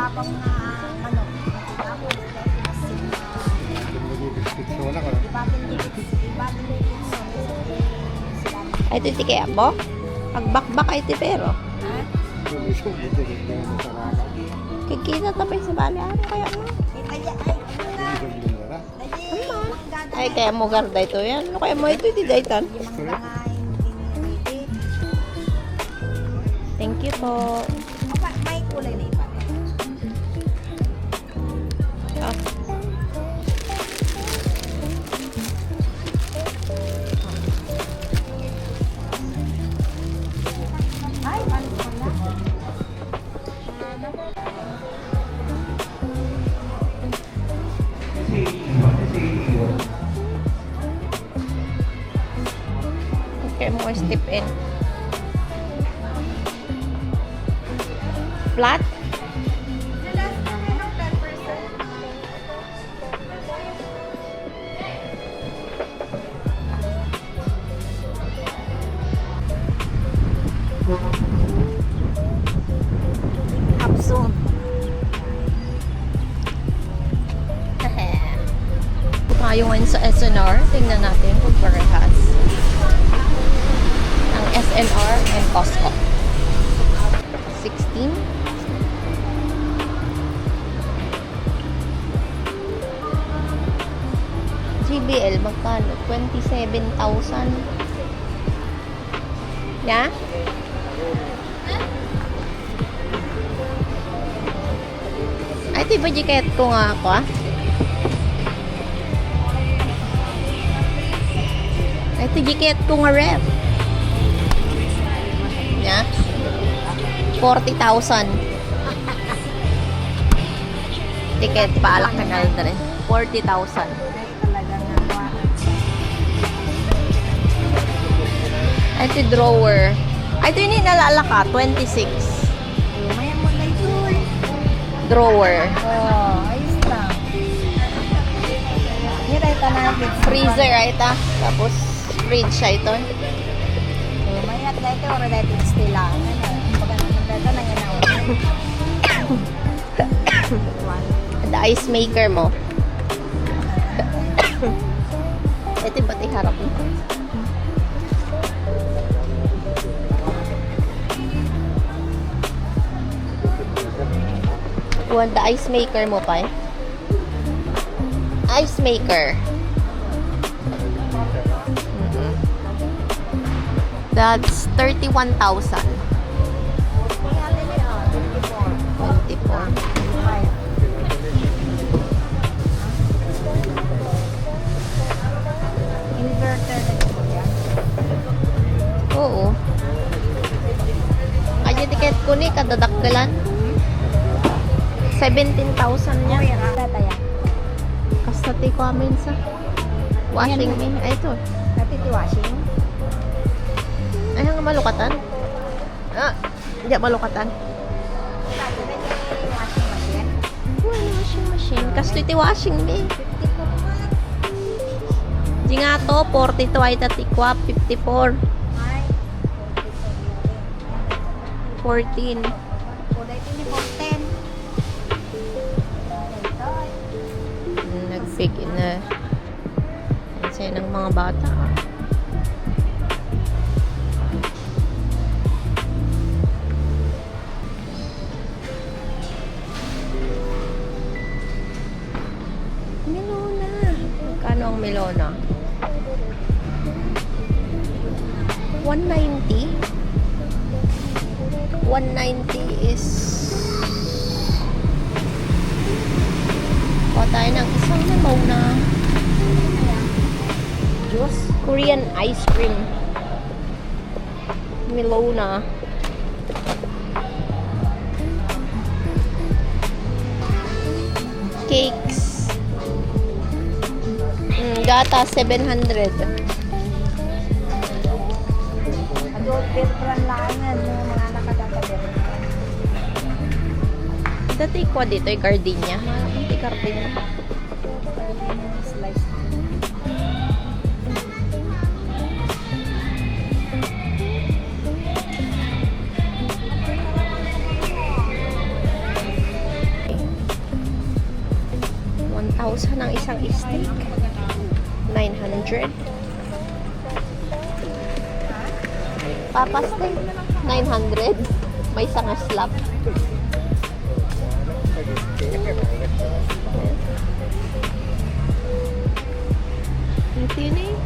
matapang na manok. Tapos, Ay, ito kaya bo? Pagbakbak ay ti pero. Kikita tapay sa bali. Ano kaya mo? Ay, kaya mo garda ito yan. Ano kaya mo ito? Iti daytan. Thank you po. May kulay na iba. Ah. Ay, ano pala? Okay mo step in. Flat? Kapsun. Tayo ngayon sa SNR. Tingnan natin kung parehas. Ang SNR and Costco. 16. GBL, magkano? 27,000. Yeah? Ay, ito ba jacket ko nga ako, ah? Ay, ito jacket ko nga rep. Yeah? 40,000. Ticket paalak na kalda rin. 40,000. Ay, ito drawer. Ay, ito yung nalala ka. 26. Maya mo na ito eh. Drawer. Oh, ayos lang. Yan ay tanagin. Freezer, ay ita. Tapos, fridge siya ito. Maya at dito, or dito stila. Pag naman dito, nanginaw. The ice maker mo. Ito yung pati harap mo. Want the ice maker mo pa eh. Ice maker. That's 31,000. 24. Inverter na ito yan. Oo. Kaya tiket ko ni kadadakgalan. 17,000 niya. Yan, tataya. Kasati ko amin sa washing machine. Ay, ito. Natiti washing. Ay, ang malukatan. Ah, hindi malukatan. Washing machine. Washing machine. Kasto iti washing me. 50 po naman. Di nga to, 42 ay tatikwa, 54. Ay, 14. kulay ito ni 410. Nag-big na. Kasi ng mga bata. Melona. Magkano ang melona? 190. 190 is kuha tayo ng isang melona. Juice. Korean ice cream. Melona. Cakes. Gata, 700. Adult Bertrand lang yan. Mga nakadata Dati ko dito ay gardenia. Hindi gardenia. Slice. 1,000 ang isang steak. 900. Papa steak. 900. May isang slab. Ito yun eh.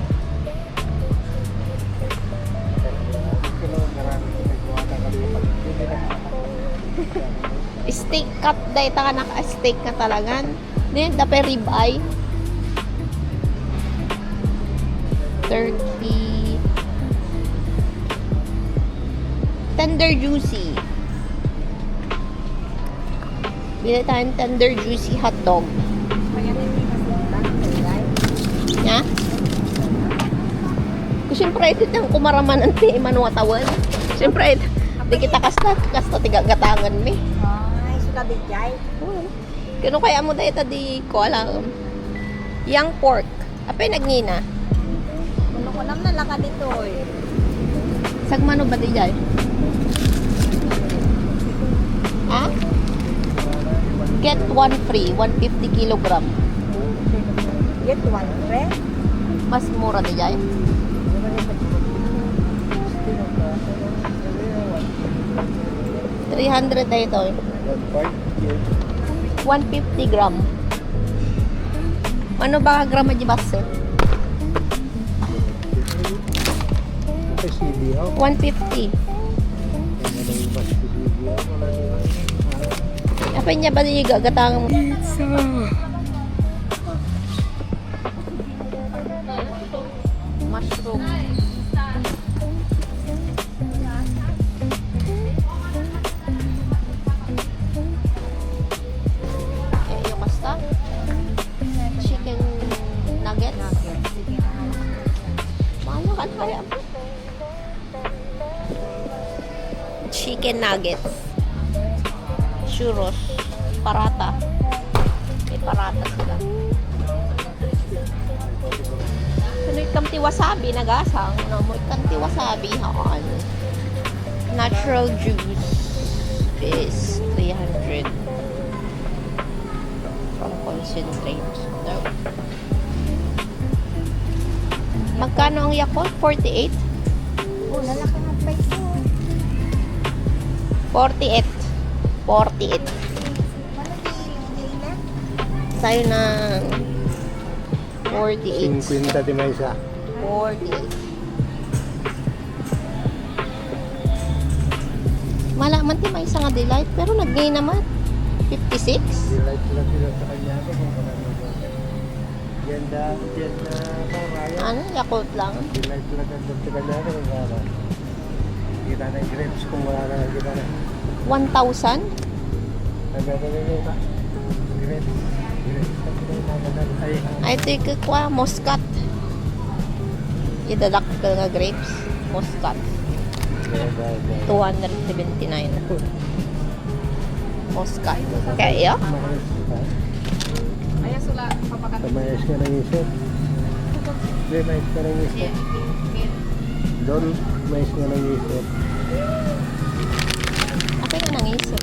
Steak cut dahil taka naka-steak na talagan. Then, dapat ribeye. 30. Tender juicy. Bili tayong tender juicy hotdog. Nya? Siyempre, ito yung kumaraman ang ti manuwatawan. Siyempre, di kita kasta tiga-gatangan mi. Ay, suka di jay. Kano kaya mo dahil di ko alam. Yang pork. Apay nagnina. Kuno ko nam nalaka dito eh. Sagmano ba di jay? Ha? Get one free. 150 kilogram. Get one, pre. Mas mura di jay. 300 na ito. 150 gram. Ano ba grama di basse? 150. Apa niya ba di gagatang mo? Mushroom. Yung basta? Chicken nuggets? Mahal ka kaya mo? Chicken nuggets. Churros. Parata. May parata sila. Ano yung kamti wasabi nagasang? Ano mo yung kamti wasabi? Haan. Natural juice is 300. From concentrate. No. Magkano ang Yakult? 48? Oh, lalaki ng peso. 48. 48. Ano di left? Sa'yo ng 48. 50 di may isa. 48. Malaman ti may isang delight pero nag-gain naman. 56. Delight lang sila sa kanya. Ganda paraya. Ano? Yakult lang. Delight lang sa kanya. Kita na yung grapes kung wala na kita na. 1,000? Nagdadali ka. Grapes. Ay, ito yung kakwa. Muscat. Idalak ka nga grapes. Muscat. 279. Muscat. Kaya? Ayan sila papakat. Tamayas ka ng isip. Hindi, mais ka ng isip. Doon, mais ka ng isip. Ako yung nangisip.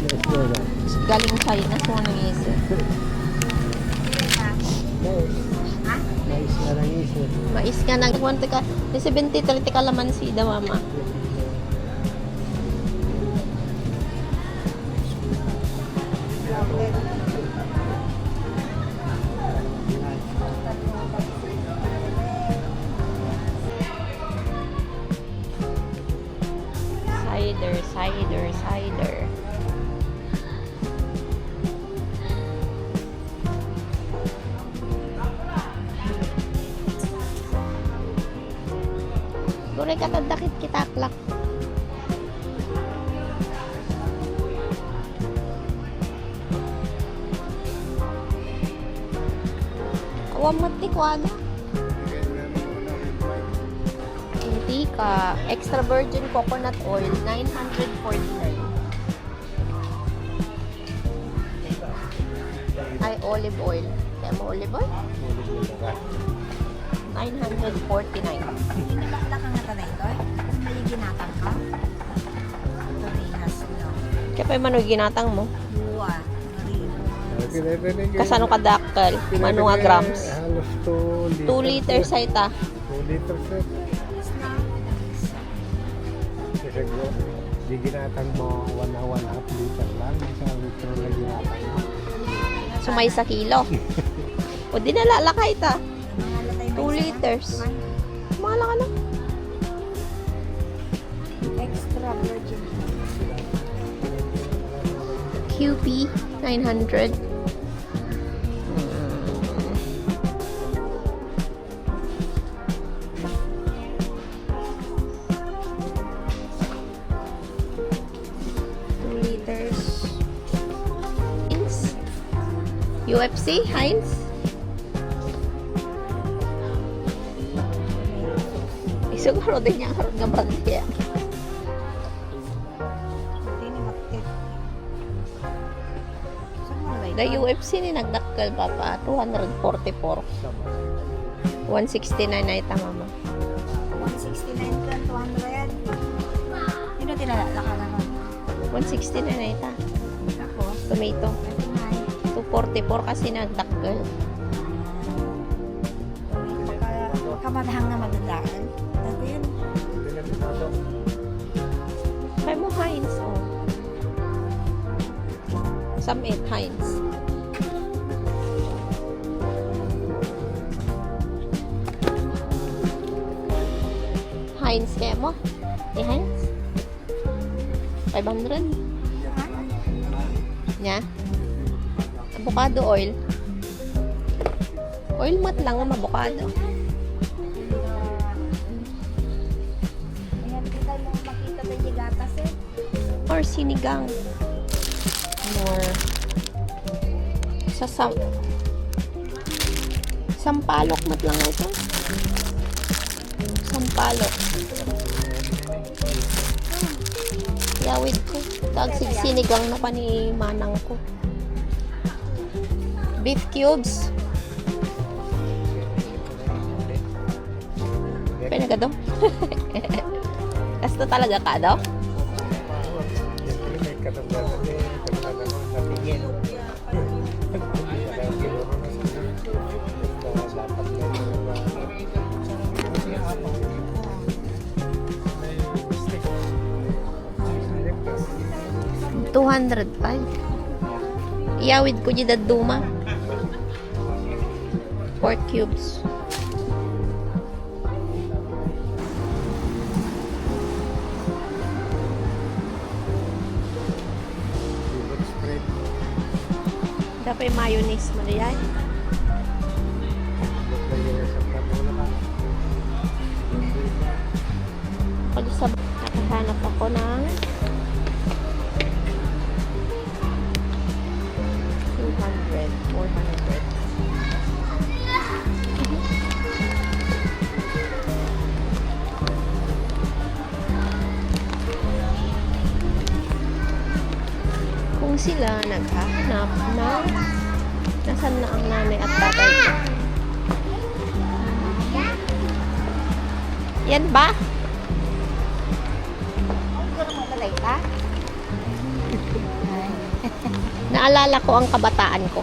Mais ka na. Galing China, so nangisip. Mais. Mais ka ng isip. Mais ka nang 1 ka. 70 ka laman si da mama. Cider. Dure ka tadakit kitaklak. Awam mati ko ano? Intika. Extra virgin coconut oil, 949. Ay, olive oil. Kaya mo olive oil? 949. Hindi nalaklak ang nata na ito eh. May ginatang ka. Torihas no. Kaya pa yung manoy ginatang mo. Buwa. Marino. Kasano ka dakkel? Ano nga grams? Halos 2 liters. 2 liters ay ta. 2 liters eh. Kasi ko, di ginatang mo 1.5 liter lang. Isang litro lang ginatang mo. Sumay sa kilo. O di nalalakay ta. 2 liters. Mahal ka na. Extra virgin. QP 900. UFC, Heinz. Siguro din niya karoon ng brand kaya. Hindi ni Makit. Saan mo nalay? The UFC ni nagdakkel papa 244. 169 na ita mama. 169 ka, 200. Sino tinalala ka naman? 169 na ita. Ako, Tomato. 39. 244 kasi nagdakkel. Kamadahang na madadaan. Dati yun. Kaya mo Heinz, oh. Some 8 Heinz. Heinz kaya mo? Heinz? 500? Nya? Avocado oil. Oil mat lang ang avocado. Ayan, kita mo makita tayo yung gatas eh. Or sinigang. More. Sa sampalok mat lang ito. Sampalok. Yawid ko. Tag sinigang na pa ni manang ko. Beef cubes. Pinagado. Kasto talaga ka daw? $205. Iyawid ko di daduma. 4 cubes. Dapat mayonnaise mo na yan. Pag sa nakahanap ako ng 200, 400. Kung sila naghahanap na nasan na ang nanay at tatay ko. Yan ba? Siguro mo nalay ka? Naalala ko ang kabataan ko.